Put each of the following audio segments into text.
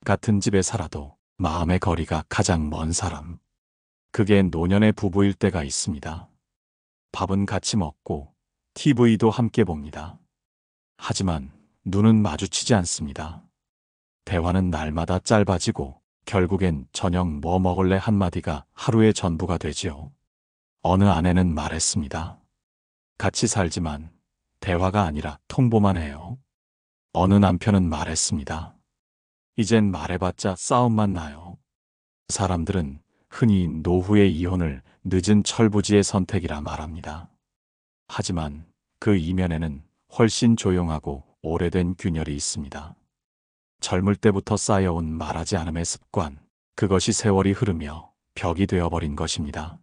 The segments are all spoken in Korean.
같은 집에 살아도 마음의 거리가 가장 먼 사람. 그게 노년의 부부일 때가 있습니다. 밥은 같이 먹고 TV도 함께 봅니다. 하지만 눈은 마주치지 않습니다. 대화는 날마다 짧아지고 결국엔 저녁 뭐 먹을래 한마디가 하루의 전부가 되지요. 어느 아내는 말했습니다. 같이 살지만 대화가 아니라 통보만 해요. 어느 남편은 말했습니다. 이젠 말해봤자 싸움만 나요. 사람들은 흔히 노후의 이혼을 늦은 철부지의 선택이라 말합니다. 하지만 그 이면에는 훨씬 조용하고 오래된 균열이 있습니다. 젊을 때부터 쌓여온 말하지 않음의 습관, 그것이 세월이 흐르며 벽이 되어버린 것입니다.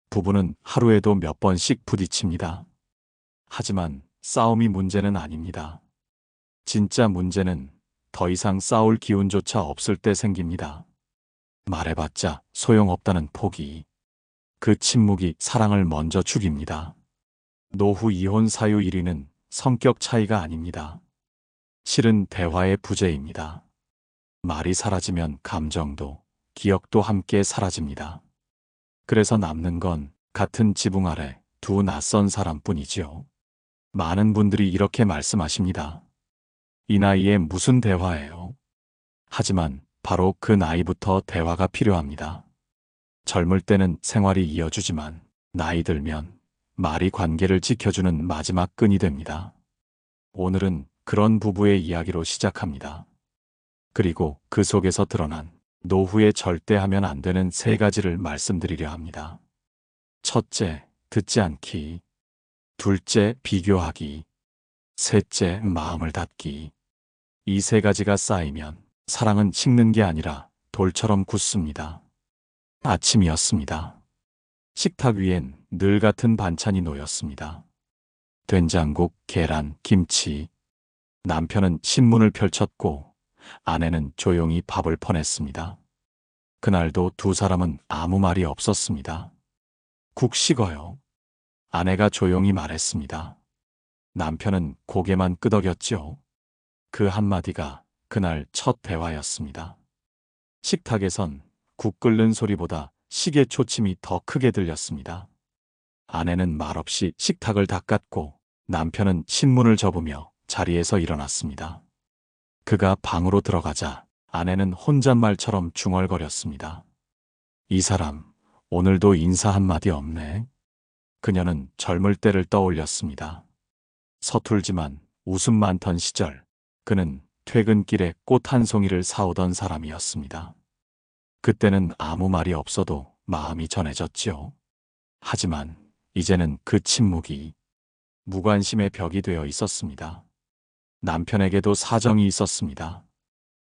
부부는 하루에도 몇 번씩 부딪힙니다. 하지만 싸움이 문제는 아닙니다. 진짜 문제는 더 이상 싸울 기운조차 없을 때 생깁니다. 말해봤자 소용없다는 포기. 그 침묵이 사랑을 먼저 죽입니다. 노후 이혼 사유 1위는 성격 차이가 아닙니다. 실은 대화의 부재입니다. 말이 사라지면 감정도, 기억도 함께 사라집니다. 그래서 남는 건 같은 지붕 아래 두 낯선 사람뿐이지요. 많은 분들이 이렇게 말씀하십니다. 이 나이에 무슨 대화예요? 하지만 바로 그 나이부터 대화가 필요합니다. 젊을 때는 생활이 이어주지만 나이 들면 말이 관계를 지켜주는 마지막 끈이 됩니다. 오늘은 그런 부부의 이야기로 시작합니다. 그리고 그 속에서 드러난 노후에 절대 하면 안 되는 세 가지를 말씀드리려 합니다. 첫째, 듣지 않기. 둘째, 비교하기. 셋째, 마음을 닫기. 이 세 가지가 쌓이면 사랑은 식는 게 아니라 돌처럼 굳습니다. 아침이었습니다. 식탁 위엔 늘 같은 반찬이 놓였습니다. 된장국, 계란, 김치. 남편은 신문을 펼쳤고 아내는 조용히 밥을 퍼냈습니다. 그날도 두 사람은 아무 말이 없었습니다. 국 식어요. 아내가 조용히 말했습니다. 남편은 고개만 끄덕였죠. 그 한마디가 그날 첫 대화였습니다. 식탁에선 국 끓는 소리보다 시계 초침이 더 크게 들렸습니다. 아내는 말없이 식탁을 닦았고 남편은 신문을 접으며 자리에서 일어났습니다. 그가 방으로 들어가자 아내는 혼잣말처럼 중얼거렸습니다. 이 사람, 오늘도 인사 한마디 없네. 그녀는 젊을 때를 떠올렸습니다. 서툴지만 웃음 많던 시절, 그는 퇴근길에 꽃 한 송이를 사오던 사람이었습니다. 그때는 아무 말이 없어도 마음이 전해졌지요. 하지만 이제는 그 침묵이 무관심의 벽이 되어 있었습니다. 남편에게도 사정이 있었습니다.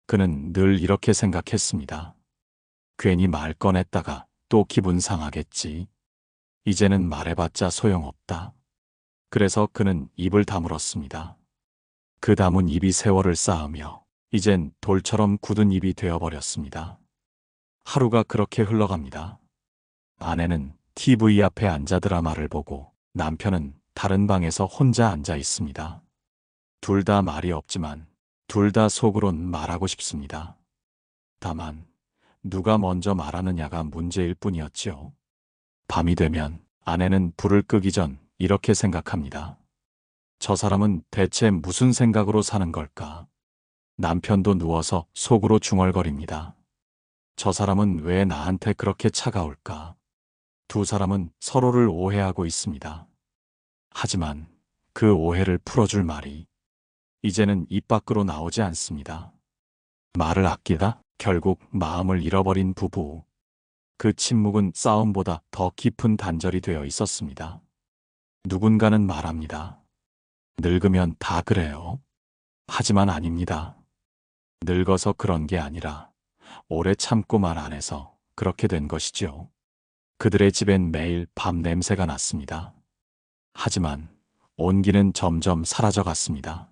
그는 늘 이렇게 생각했습니다. 괜히 말 꺼냈다가 또 기분 상하겠지. 이제는 말해봤자 소용없다. 그래서 그는 입을 다물었습니다. 그 다문 입이 세월을 쌓으며 이젠 돌처럼 굳은 입이 되어버렸습니다. 하루가 그렇게 흘러갑니다. 아내는 TV 앞에 앉아 드라마를 보고 남편은 다른 방에서 혼자 앉아 있습니다. 둘 다 말이 없지만 둘 다 속으론 말하고 싶습니다. 다만 누가 먼저 말하느냐가 문제일 뿐이었지요. 밤이 되면 아내는 불을 끄기 전 이렇게 생각합니다. 저 사람은 대체 무슨 생각으로 사는 걸까? 남편도 누워서 속으로 중얼거립니다. 저 사람은 왜 나한테 그렇게 차가울까? 두 사람은 서로를 오해하고 있습니다. 하지만 그 오해를 풀어줄 말이 이제는 입 밖으로 나오지 않습니다. 말을 아끼다 결국 마음을 잃어버린 부부. 그 침묵은 싸움보다 더 깊은 단절이 되어 있었습니다. 누군가는 말합니다. 늙으면 다 그래요. 하지만 아닙니다. 늙어서 그런 게 아니라 오래 참고 말 안 해서 그렇게 된 것이지요. 그들의 집엔 매일 밥 냄새가 났습니다. 하지만 온기는 점점 사라져 갔습니다.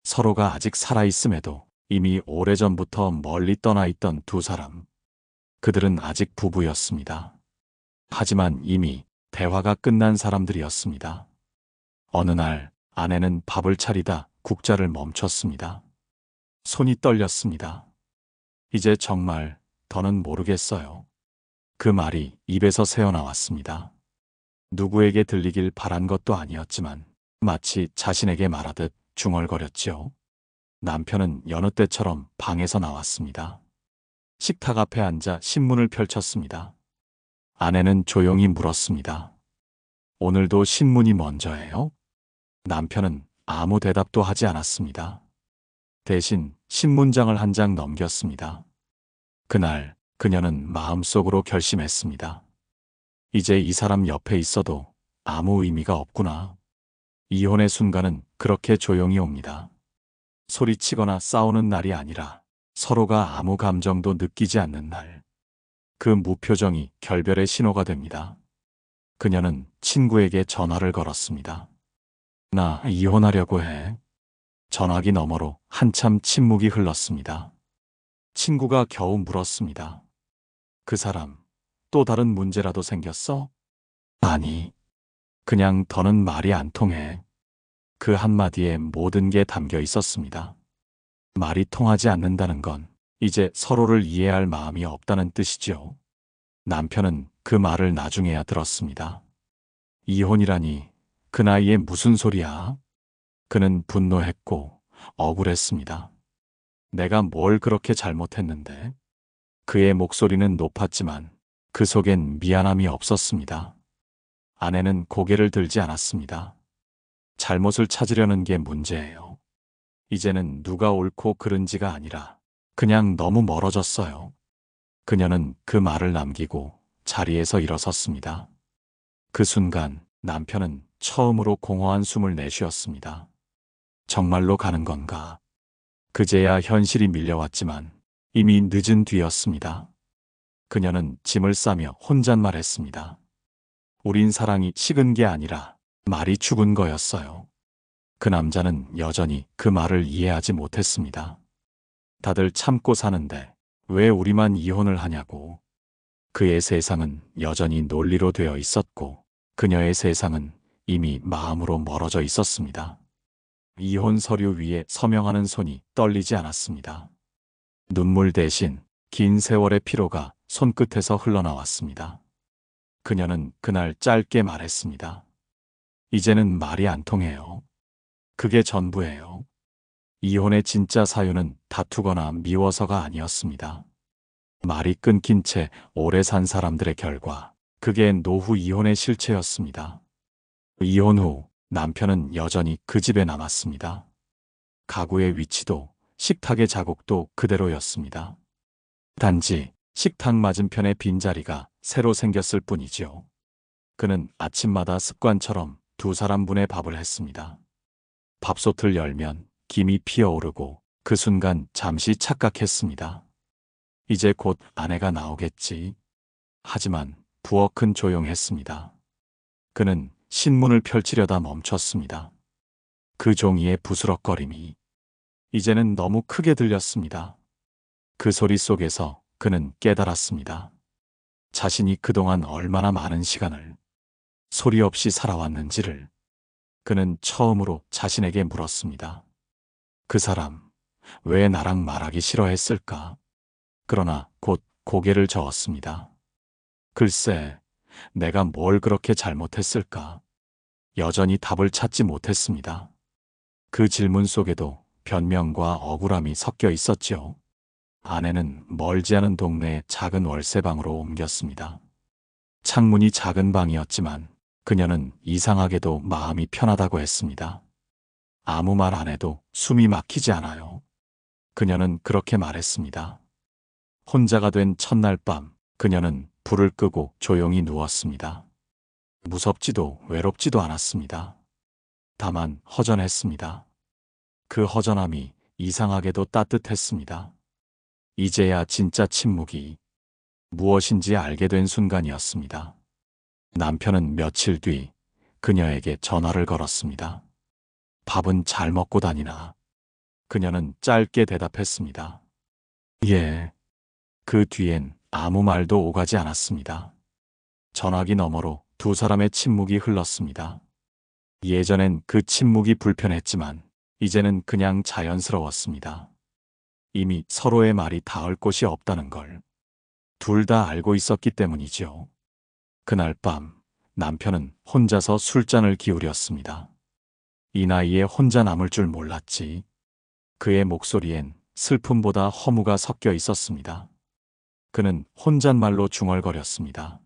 서로가 아직 살아있음에도 이미 오래전부터 멀리 떠나 있던 두 사람. 그들은 아직 부부였습니다. 하지만 이미 대화가 끝난 사람들이었습니다. 어느 날 아내는 밥을 차리다 국자를 멈췄습니다. 손이 떨렸습니다. 이제 정말 더는 모르겠어요. 그 말이 입에서 새어나왔습니다. 누구에게 들리길 바란 것도 아니었지만 마치 자신에게 말하듯 중얼거렸지요. 남편은 여느 때처럼 방에서 나왔습니다. 식탁 앞에 앉아 신문을 펼쳤습니다. 아내는 조용히 물었습니다. 오늘도 신문이 먼저예요? 남편은 아무 대답도 하지 않았습니다. 대신 신문장을 한 장 넘겼습니다. 그날 그녀는 마음속으로 결심했습니다. 이제 이 사람 옆에 있어도 아무 의미가 없구나. 이혼의 순간은 그렇게 조용히 옵니다. 소리치거나 싸우는 날이 아니라 서로가 아무 감정도 느끼지 않는 날. 그 무표정이 결별의 신호가 됩니다. 그녀는 친구에게 전화를 걸었습니다. 나 이혼하려고 해. 전화기 너머로 한참 침묵이 흘렀습니다. 친구가 겨우 물었습니다. 그 사람, 또 다른 문제라도 생겼어? 아니, 그냥 더는 말이 안 통해. 그 한마디에 모든 게 담겨 있었습니다. 말이 통하지 않는다는 건 이제 서로를 이해할 마음이 없다는 뜻이죠. 남편은 그 말을 나중에야 들었습니다. 이혼이라니, 그 나이에 무슨 소리야? 그는 분노했고 억울했습니다. 내가 뭘 그렇게 잘못했는데? 그의 목소리는 높았지만 그 속엔 미안함이 없었습니다. 아내는 고개를 들지 않았습니다. 잘못을 찾으려는 게 문제예요. 이제는 누가 옳고 그른지가 아니라 그냥 너무 멀어졌어요. 그녀는 그 말을 남기고 자리에서 일어섰습니다. 그 순간 남편은 처음으로 공허한 숨을 내쉬었습니다. 정말로 가는 건가? 그제야 현실이 밀려왔지만 이미 늦은 뒤였습니다. 그녀는 짐을 싸며 혼잣말했습니다. 우린 사랑이 식은 게 아니라 말이 죽은 거였어요. 그 남자는 여전히 그 말을 이해하지 못했습니다. 다들 참고 사는데 왜 우리만 이혼을 하냐고. 그의 세상은 여전히 논리로 되어 있었고 그녀의 세상은 이미 마음으로 멀어져 있었습니다. 이혼 서류 위에 서명하는 손이 떨리지 않았습니다. 눈물 대신 긴 세월의 피로가 손끝에서 흘러나왔습니다. 그녀는 그날 짧게 말했습니다. 이제는 말이 안 통해요. 그게 전부예요. 이혼의 진짜 사유는 다투거나 미워서가 아니었습니다. 말이 끊긴 채 오래 산 사람들의 결과, 그게 노후 이혼의 실체였습니다. 이혼 후 남편은 여전히 그 집에 남았습니다. 가구의 위치도 식탁의 자국도 그대로였습니다. 단지 식탁 맞은편의 빈자리가 새로 생겼을 뿐이지요. 그는 아침마다 습관처럼 두 사람분의 밥을 했습니다. 밥솥을 열면 김이 피어오르고 그 순간 잠시 착각했습니다. 이제 곧 아내가 나오겠지. 하지만 부엌은 조용했습니다. 그는 신문을 펼치려다 멈췄습니다. 그 종이의 부스럭거림이 이제는 너무 크게 들렸습니다. 그 소리 속에서 그는 깨달았습니다. 자신이 그동안 얼마나 많은 시간을 소리 없이 살아왔는지를. 그는 처음으로 자신에게 물었습니다. 그 사람, 왜 나랑 말하기 싫어했을까? 그러나 곧 고개를 저었습니다. 글쎄, 내가 뭘 그렇게 잘못했을까? 여전히 답을 찾지 못했습니다. 그 질문 속에도 변명과 억울함이 섞여 있었죠. 아내는 멀지 않은 동네의 작은 월세방으로 옮겼습니다. 창문이 작은 방이었지만 그녀는 이상하게도 마음이 편하다고 했습니다. 아무 말 안 해도 숨이 막히지 않아요. 그녀는 그렇게 말했습니다. 혼자가 된 첫날 밤, 그녀는 불을 끄고 조용히 누웠습니다. 무섭지도 외롭지도 않았습니다. 다만 허전했습니다. 그 허전함이 이상하게도 따뜻했습니다. 이제야 진짜 침묵이 무엇인지 알게 된 순간이었습니다. 남편은 며칠 뒤 그녀에게 전화를 걸었습니다. 밥은 잘 먹고 다니나? 그녀는 짧게 대답했습니다. 예. 그 뒤엔 아무 말도 오가지 않았습니다. 전화기 너머로 두 사람의 침묵이 흘렀습니다. 예전엔 그 침묵이 불편했지만 이제는 그냥 자연스러웠습니다. 이미 서로의 말이 닿을 곳이 없다는 걸 둘 다 알고 있었기 때문이죠. 그날 밤 남편은 혼자서 술잔을 기울였습니다. 이 나이에 혼자 남을 줄 몰랐지. 그의 목소리엔 슬픔보다 허무가 섞여 있었습니다. 그는 혼잣말로 중얼거렸습니다.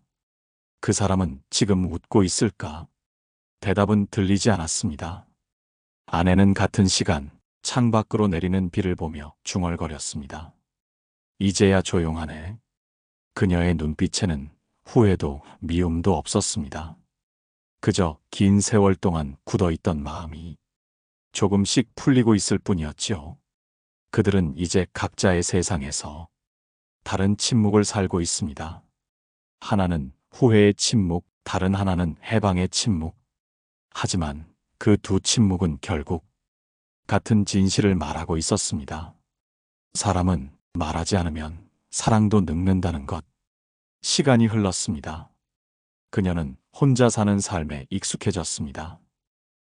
그 사람은 지금 웃고 있을까? 대답은 들리지 않았습니다. 아내는 같은 시간 창밖으로 내리는 비를 보며 중얼거렸습니다. 이제야 조용하네. 그녀의 눈빛에는 후회도 미움도 없었습니다. 그저 긴 세월 동안 굳어있던 마음이 조금씩 풀리고 있을 뿐이었지요. 그들은 이제 각자의 세상에서 다른 침묵을 살고 있습니다. 하나는 후회의 침묵, 다른 하나는 해방의 침묵. 하지만 그 두 침묵은 결국 같은 진실을 말하고 있었습니다. 사람은 말하지 않으면 사랑도 늙는다는 것. 시간이 흘렀습니다. 그녀는 혼자 사는 삶에 익숙해졌습니다.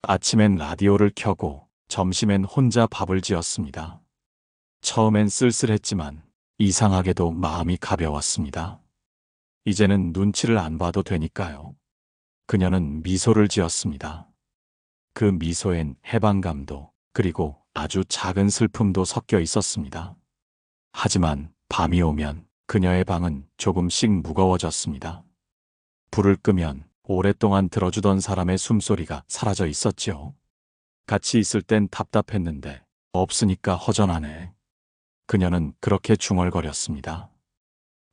아침엔 라디오를 켜고 점심엔 혼자 밥을 지었습니다. 처음엔 쓸쓸했지만 이상하게도 마음이 가벼웠습니다. 이제는 눈치를 안 봐도 되니까요. 그녀는 미소를 지었습니다. 그 미소엔 해방감도 그리고 아주 작은 슬픔도 섞여 있었습니다. 하지만 밤이 오면 그녀의 방은 조금씩 무거워졌습니다. 불을 끄면 오랫동안 들어주던 사람의 숨소리가 사라져 있었지요. 같이 있을 땐 답답했는데 없으니까 허전하네. 그녀는 그렇게 중얼거렸습니다.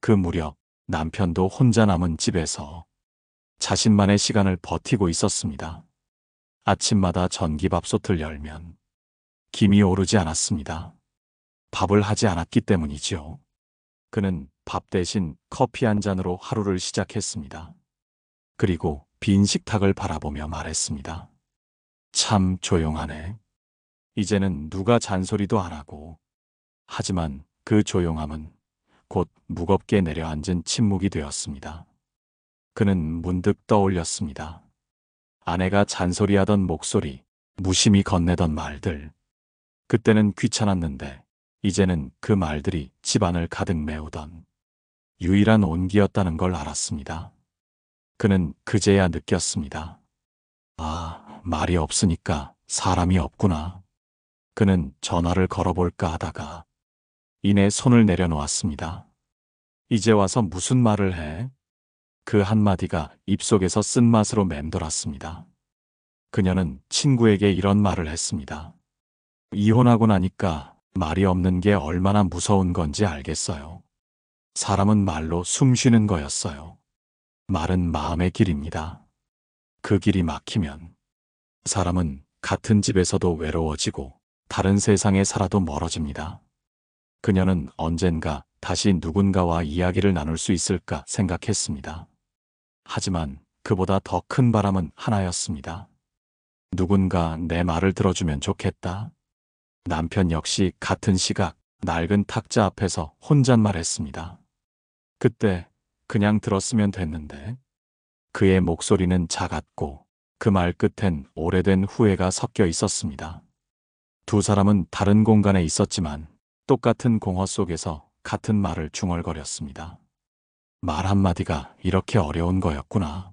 그 무렵 남편도 혼자 남은 집에서 자신만의 시간을 버티고 있었습니다. 아침마다 전기밥솥을 열면 김이 오르지 않았습니다. 밥을 하지 않았기 때문이지요. 그는 밥 대신 커피 한 잔으로 하루를 시작했습니다. 그리고 빈 식탁을 바라보며 말했습니다. 참 조용하네. 이제는 누가 잔소리도 안 하고. 하지만 그 조용함은 곧 무겁게 내려앉은 침묵이 되었습니다. 그는 문득 떠올렸습니다. 아내가 잔소리하던 목소리, 무심히 건네던 말들. 그때는 귀찮았는데 이제는 그 말들이 집안을 가득 메우던 유일한 온기였다는 걸 알았습니다. 그는 그제야 느꼈습니다. 아, 말이 없으니까 사람이 없구나. 그는 전화를 걸어볼까 하다가 이내 손을 내려놓았습니다. 이제 와서 무슨 말을 해? 그 한마디가 입속에서 쓴맛으로 맴돌았습니다. 그녀는 친구에게 이런 말을 했습니다. 이혼하고 나니까 말이 없는 게 얼마나 무서운 건지 알겠어요. 사람은 말로 숨 쉬는 거였어요. 말은 마음의 길입니다. 그 길이 막히면 사람은 같은 집에서도 외로워지고 다른 세상에 살아도 멀어집니다. 그녀는 언젠가 다시 누군가와 이야기를 나눌 수 있을까 생각했습니다. 하지만 그보다 더 큰 바람은 하나였습니다. 누군가 내 말을 들어주면 좋겠다. 남편 역시 같은 시각 낡은 탁자 앞에서 혼잣말했습니다. 그때 그냥 들었으면 됐는데. 그의 목소리는 작았고 그 말 끝엔 오래된 후회가 섞여 있었습니다. 두 사람은 다른 공간에 있었지만 똑같은 공허 속에서 같은 말을 중얼거렸습니다. 말 한마디가 이렇게 어려운 거였구나.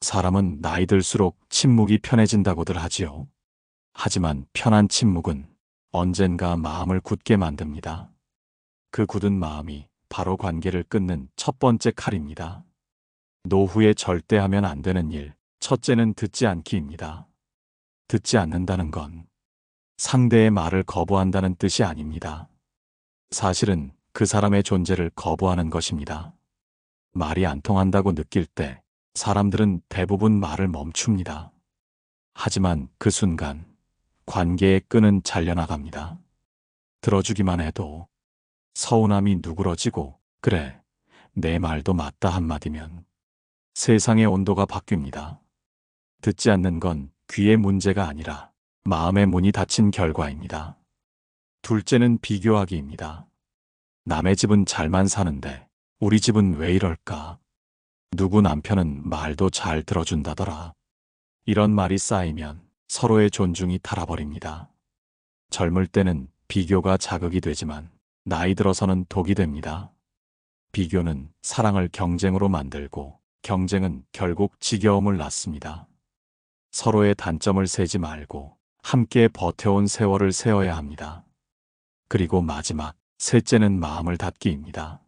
사람은 나이 들수록 침묵이 편해진다고들 하지요. 하지만 편한 침묵은 언젠가 마음을 굳게 만듭니다. 그 굳은 마음이 바로 관계를 끊는 첫 번째 칼입니다. 노후에 절대 하면 안 되는 일, 첫째는 듣지 않기입니다. 듣지 않는다는 건 상대의 말을 거부한다는 뜻이 아닙니다. 사실은 그 사람의 존재를 거부하는 것입니다. 말이 안 통한다고 느낄 때 사람들은 대부분 말을 멈춥니다. 하지만 그 순간 관계의 끈은 잘려나갑니다. 들어주기만 해도 서운함이 누그러지고 그래, 내 말도 맞다 한마디면 세상의 온도가 바뀝니다. 듣지 않는 건 귀의 문제가 아니라 마음의 문이 닫힌 결과입니다. 둘째는 비교하기입니다. 남의 집은 잘만 사는데 우리 집은 왜 이럴까? 누구 남편은 말도 잘 들어준다더라. 이런 말이 쌓이면 서로의 존중이 달아버립니다. 젊을 때는 비교가 자극이 되지만 나이 들어서는 독이 됩니다. 비교는 사랑을 경쟁으로 만들고 경쟁은 결국 지겨움을 낳습니다. 서로의 단점을 세지 말고 함께 버텨온 세월을 세어야 합니다. 그리고 마지막, 셋째는 마음을 닫기입니다.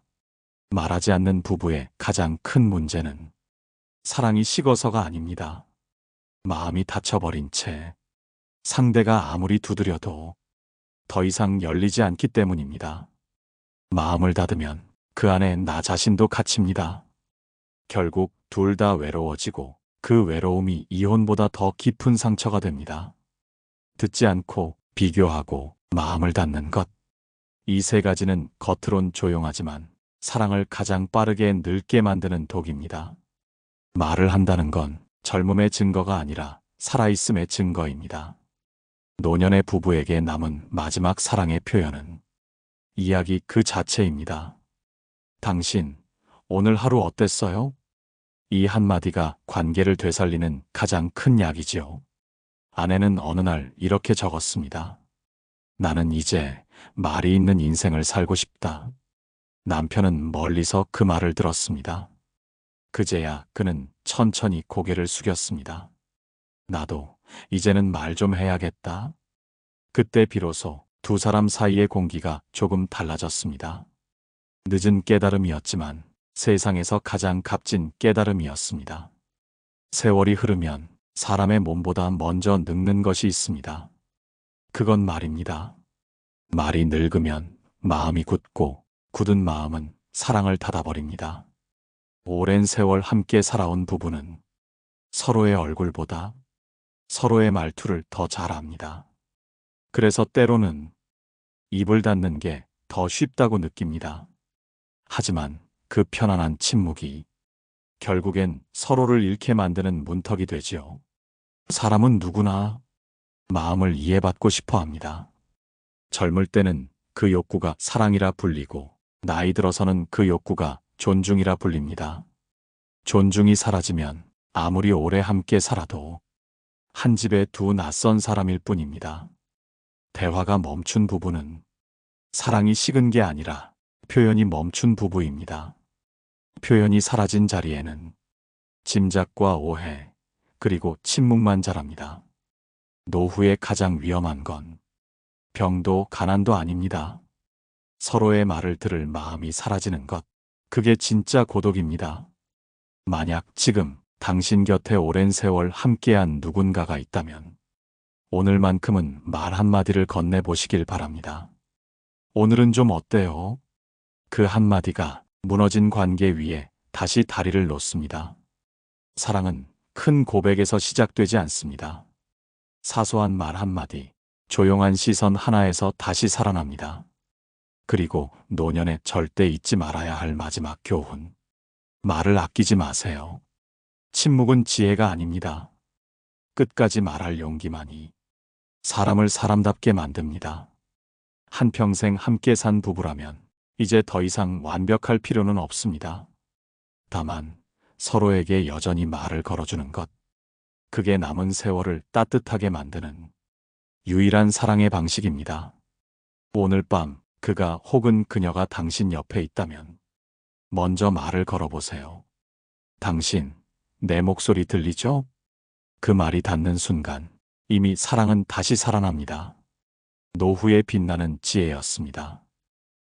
말하지 않는 부부의 가장 큰 문제는 사랑이 식어서가 아닙니다. 마음이 닫혀버린 채 상대가 아무리 두드려도 더 이상 열리지 않기 때문입니다. 마음을 닫으면 그 안에 나 자신도 갇힙니다. 결국 둘 다 외로워지고 그 외로움이 이혼보다 더 깊은 상처가 됩니다. 듣지 않고 비교하고 마음을 닫는 것. 이 세 가지는 겉으론 조용하지만 사랑을 가장 빠르게 늙게 만드는 독입니다. 말을 한다는 건 젊음의 증거가 아니라 살아있음의 증거입니다. 노년의 부부에게 남은 마지막 사랑의 표현은 이야기 그 자체입니다. 당신, 오늘 하루 어땠어요? 이 한마디가 관계를 되살리는 가장 큰 약이지요. 아내는 어느 날 이렇게 적었습니다. 나는 이제 말이 있는 인생을 살고 싶다. 남편은 멀리서 그 말을 들었습니다. 그제야 그는 천천히 고개를 숙였습니다. 나도 이제는 말 좀 해야겠다. 그때 비로소 두 사람 사이의 공기가 조금 달라졌습니다. 늦은 깨달음이었지만 세상에서 가장 값진 깨달음이었습니다. 세월이 흐르면 사람의 몸보다 먼저 늙는 것이 있습니다. 그건 말입니다. 말이 늙으면 마음이 굳고 굳은 마음은 사랑을 닫아버립니다. 오랜 세월 함께 살아온 부부는 서로의 얼굴보다 서로의 말투를 더 잘 압니다. 그래서 때로는 입을 닫는 게 더 쉽다고 느낍니다. 하지만 그 편안한 침묵이 결국엔 서로를 잃게 만드는 문턱이 되지요. 사람은 누구나 마음을 이해받고 싶어 합니다. 젊을 때는 그 욕구가 사랑이라 불리고 나이 들어서는 그 욕구가 존중이라 불립니다. 존중이 사라지면 아무리 오래 함께 살아도 한 집에 두 낯선 사람일 뿐입니다. 대화가 멈춘 부부는 사랑이 식은 게 아니라 표현이 멈춘 부부입니다. 표현이 사라진 자리에는 짐작과 오해, 그리고 침묵만 자랍니다. 노후의 가장 위험한 건 병도 가난도 아닙니다. 서로의 말을 들을 마음이 사라지는 것, 그게 진짜 고독입니다. 만약 지금 당신 곁에 오랜 세월 함께한 누군가가 있다면 오늘만큼은 말 한마디를 건네보시길 바랍니다. 오늘은 좀 어때요? 그 한마디가 무너진 관계 위에 다시 다리를 놓습니다. 사랑은 큰 고백에서 시작되지 않습니다. 사소한 말 한마디, 조용한 시선 하나에서 다시 살아납니다. 그리고 노년에 절대 잊지 말아야 할 마지막 교훈. 말을 아끼지 마세요. 침묵은 지혜가 아닙니다. 끝까지 말할 용기만이 사람을 사람답게 만듭니다. 한평생 함께 산 부부라면 이제 더 이상 완벽할 필요는 없습니다. 다만 서로에게 여전히 말을 걸어주는 것, 그게 남은 세월을 따뜻하게 만드는 유일한 사랑의 방식입니다. 오늘 밤 그가 혹은 그녀가 당신 옆에 있다면 먼저 말을 걸어보세요. 당신, 내 목소리 들리죠? 그 말이 닿는 순간 이미 사랑은 다시 살아납니다. 노후에 빛나는 지혜였습니다.